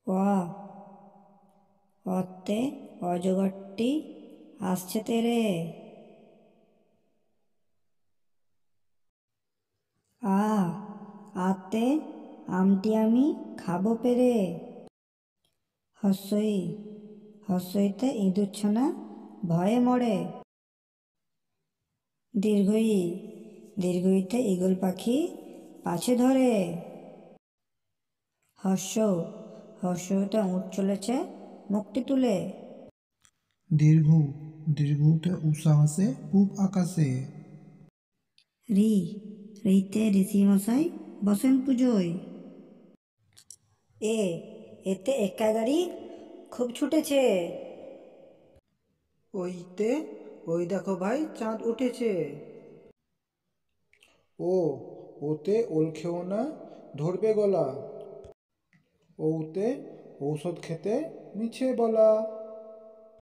অ অতে অজগরটি আসছে তেরে। আ আতে আমটি আমি খাবো পেরে। হস্যই হস্যইতে ইঁদুরছানা ভয়ে মরে। দীর্ঘই দীর্ঘইতে ঈগল পাখি পাছে ধরে। হর্ষ হর্ষইতে উঠ চলেছে মুখটি তুলে। দীর্ঘ দীর্ঘতে উষা হাসে পূব আকাশে। রি রিতে ঋষি মশাই বসেন পুজোয়। এ এতে একা গাড়ি খুব ছুটেছে। ওইতে ওই দেখো ভাই চাঁদ উঠেছে। ও ওতে ওল খেও না, ধরবে গলা। ওতে ঔষধ খেতে মিছে বলা।